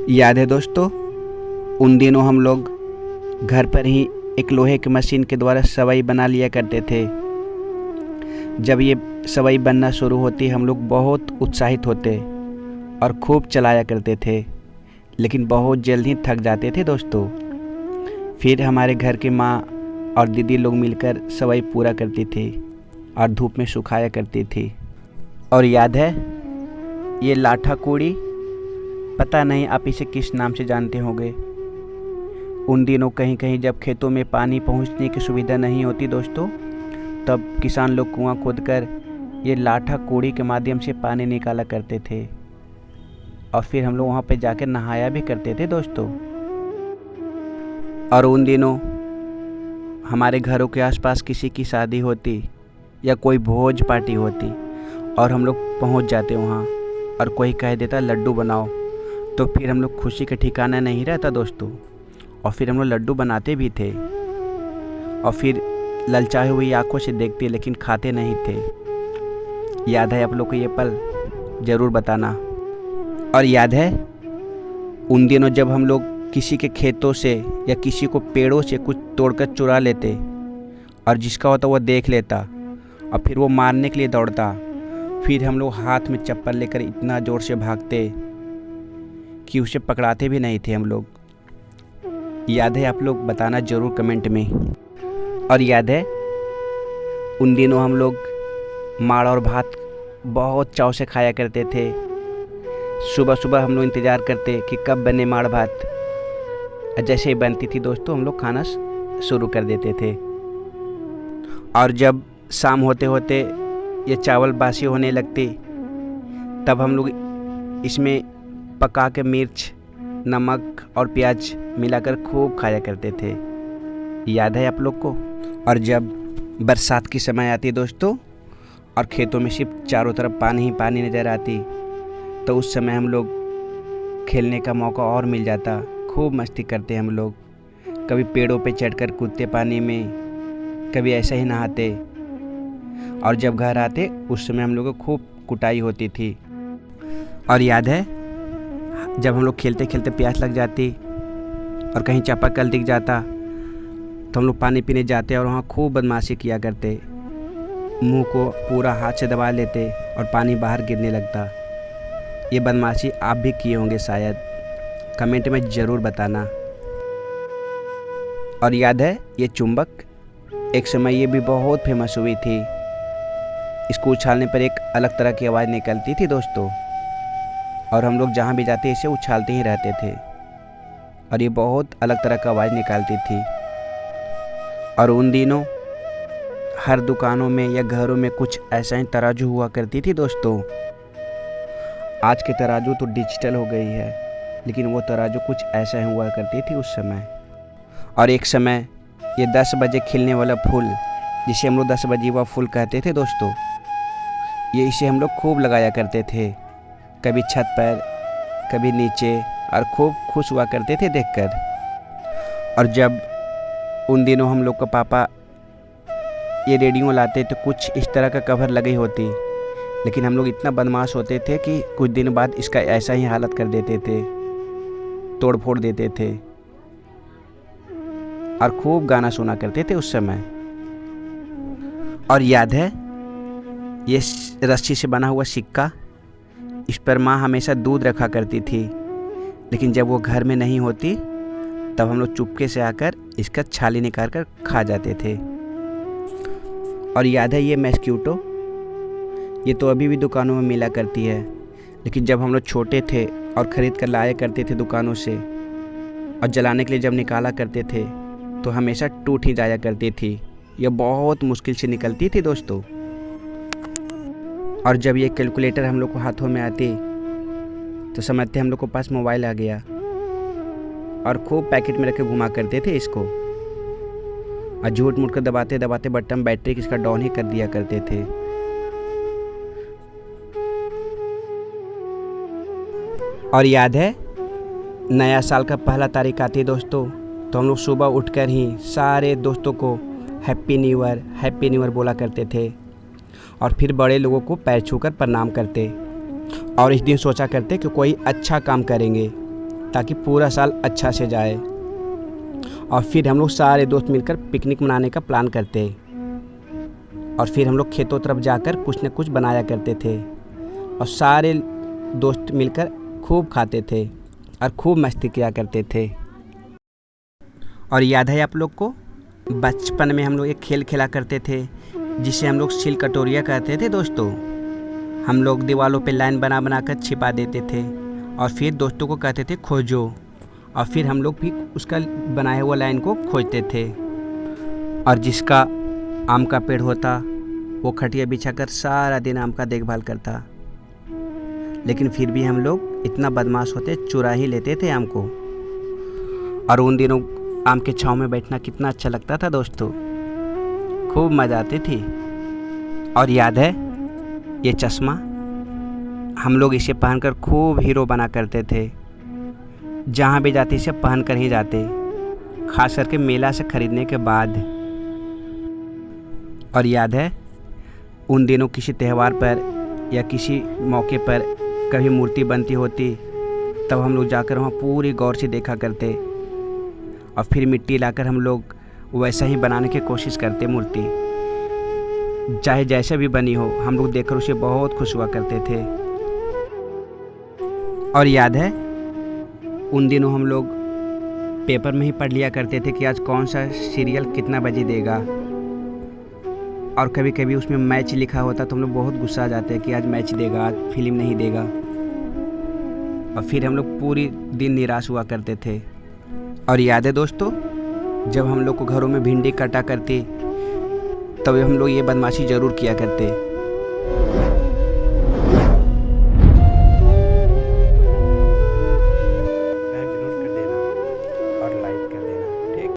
याद है दोस्तों, उन दिनों हम लोग घर पर ही एक लोहे की मशीन के द्वारा सवई बना लिया करते थे। जब ये सवई बनना शुरू होती हम लोग बहुत उत्साहित होते और खूब चलाया करते थे, लेकिन बहुत जल्द ही थक जाते थे दोस्तों। फिर हमारे घर की माँ और दीदी लोग मिलकर सवई पूरा करती थी और धूप में सुखाया करती थी। और याद है ये लाठा कूड़ी, पता नहीं आप इसे किस नाम से जानते होंगे। उन दिनों कहीं कहीं जब खेतों में पानी पहुंचने की सुविधा नहीं होती दोस्तों, तब किसान लोग कुआं खोदकर ये लाठा कूड़ी के माध्यम से पानी निकाला करते थे और फिर हम लोग वहाँ पे जाकर नहाया भी करते थे दोस्तों। और उन दिनों हमारे घरों के आसपास किसी की शादी होती या कोई भोज पार्टी होती और हम लोग पहुँच जाते वहाँ और कोई कह देता लड्डू बनाओ, तो फिर हम लोग खुशी का ठिकाना नहीं रहता दोस्तों। और फिर हम लोग लड्डू बनाते भी थे और फिर ललचाई हुई आंखों से देखते, लेकिन खाते नहीं थे। याद है आप लोग को ये पल? ज़रूर बताना। और याद है उन दिनों जब हम लोग किसी के खेतों से या किसी को पेड़ों से कुछ तोड़कर चुरा लेते और जिसका होता वो देख लेता और फिर वो मारने के लिए दौड़ता, फिर हम लोग हाथ में चप्पल लेकर इतना ज़ोर से भागते कि उसे पकड़ाते भी नहीं थे हम लोग। याद है आप लोग? बताना ज़रूर कमेंट में। और याद है उन दिनों हम लोग माड़ और भात बहुत चाव से खाया करते थे। सुबह सुबह हम लोग इंतज़ार करते कि कब बने माड़ भात, जैसे ही बनती थी दोस्तों हम लोग खाना शुरू कर देते थे। और जब शाम होते होते ये चावल बासी होने लगती, तब हम लोग इसमें पका के मिर्च, नमक और प्याज मिलाकर खूब खाया करते थे। याद है आप लोग को? और जब बरसात की समय आती दोस्तों और खेतों में सिर्फ चारों तरफ पानी ही पानी नज़र आती, तो उस समय हम लोग खेलने का मौका और मिल जाता। खूब मस्ती करते हम लोग, कभी पेड़ों पे चढ़कर कूदते पानी में, कभी ऐसे ही नहाते। और जब घर आते उस समय हम लोगों को खूब कुटाई होती थी। और याद है जब हम लोग खेलते खेलते प्यास लग जाती और कहीं चापाकल दिख जाता तो हम लोग पानी पीने जाते और वहाँ खूब बदमाशी किया करते। मुंह को पूरा हाथ से दबा लेते और पानी बाहर गिरने लगता। ये बदमाशी आप भी किए होंगे शायद, कमेंट में ज़रूर बताना। और याद है ये चुंबक, एक समय ये भी बहुत फेमस हुई थी। इसको उछालने पर एक अलग तरह की आवाज़ निकलती थी दोस्तों, और हम लोग जहाँ भी जाते इसे उछालते ही रहते थे और ये बहुत अलग तरह का आवाज़ निकालती थी। और उन दिनों हर दुकानों में या घरों में कुछ ऐसा ही तराजू हुआ करती थी दोस्तों। आज के तराजू तो डिजिटल हो गई है, लेकिन वो तराजू कुछ ऐसा ही हुआ करती थी उस समय। और एक समय ये 10 बजे खिलने वाला फूल, जिसे हम लोग 10 बजे वह फूल कहते थे दोस्तों, ये इसे हम लोग खूब लगाया करते थे, कभी छत पर कभी नीचे, और खूब खुश हुआ करते थे देखकर। और जब उन दिनों हम लोग का पापा ये रेडियो लाते तो कुछ इस तरह का कवर लगी होती, लेकिन हम लोग इतना बदमाश होते थे कि कुछ दिन बाद इसका ऐसा ही हालत कर देते थे, तोड़ फोड़ देते थे और खूब गाना सुना करते थे उस समय। और याद है ये रस्सी से बना हुआ सिक्का, इस पर माँ हमेशा दूध रखा करती थी, लेकिन जब वो घर में नहीं होती तब हम लोग चुपके से आकर इसका छाली निकाल कर खा जाते थे। और याद है ये मस्कीटो, ये तो अभी भी दुकानों में मिला करती है, लेकिन जब हम लोग छोटे थे और ख़रीद कर लाया करते थे दुकानों से और जलाने के लिए जब निकाला करते थे तो हमेशा टूट ही जाया करती थी। यह बहुत मुश्किल से निकलती थी दोस्तों। और जब ये कैलकुलेटर हम लोग को हाथों में आती तो समझते हम लोग को पास मोबाइल आ गया, और खूब पैकेट में रख के घुमा करते थे इसको, और झूठ मूठ कर दबाते दबाते बटन बैटरी इसका डाउन ही कर दिया करते थे। और याद है नया साल का पहला तारीख आती दोस्तों, तो हम लोग सुबह उठकर ही सारे दोस्तों को हैप्पी न्यू ईयर बोला करते थे और फिर बड़े लोगों को पैर छूकर प्रणाम करते और इस दिन सोचा करते कि कोई अच्छा काम करेंगे ताकि पूरा साल अच्छा से जाए। और फिर हम लोग सारे दोस्त मिलकर पिकनिक मनाने का प्लान करते और फिर हम लोग खेतों तरफ जाकर कुछ न कुछ बनाया करते थे और सारे दोस्त मिलकर खूब खाते थे और खूब मस्ती किया करते थे। और याद है आप लोग को, बचपन में हम लोग एक खेल खेला करते थे जिसे हम लोग सिल कटोरिया कहते थे दोस्तों। हम लोग दीवारों पे लाइन बना बना कर छिपा देते थे और फिर दोस्तों को कहते थे खोजो, और फिर हम लोग भी उसका बनाया हुआ लाइन को खोजते थे। और जिसका आम का पेड़ होता वो खटिया बिछाकर सारा दिन आम का देखभाल करता, लेकिन फिर भी हम लोग इतना बदमाश होते, चुरा ही लेते थे आम को। और उन दिनों आम के छांव में बैठना कितना अच्छा लगता था दोस्तों, खूब मज़ा आती थी। और याद है ये चश्मा, हम लोग इसे पहनकर खूब हीरो बना करते थे। जहाँ भी जाते इसे पहन कर ही जाते, खास करके मेला से ख़रीदने के बाद। और याद है उन दिनों किसी त्यौहार पर या किसी मौके पर कभी मूर्ति बनती होती, तब हम लोग जाकर वहाँ पूरी गौर से देखा करते और फिर मिट्टी लाकर हम लोग वैसा ही बनाने की कोशिश करते मूर्ति, चाहे जैसे भी बनी हो। हम लोग देखकर उसे बहुत खुश हुआ करते थे। और याद है उन दिनों हम लोग पेपर में ही पढ़ लिया करते थे कि आज कौन सा सीरियल कितना बजे देगा, और कभी कभी उसमें मैच लिखा होता तो हम लोग बहुत गुस्सा आ जाते हैं कि आज मैच देगा, आज फिल्म नहीं देगा। और फिर हम लोग पूरी दिन निराश हुआ करते थे। और याद है दोस्तों, जब हम लोग को घरों में भिंडी कटा करती तब हम लोग ये बदमाशी ज़रूर किया करते।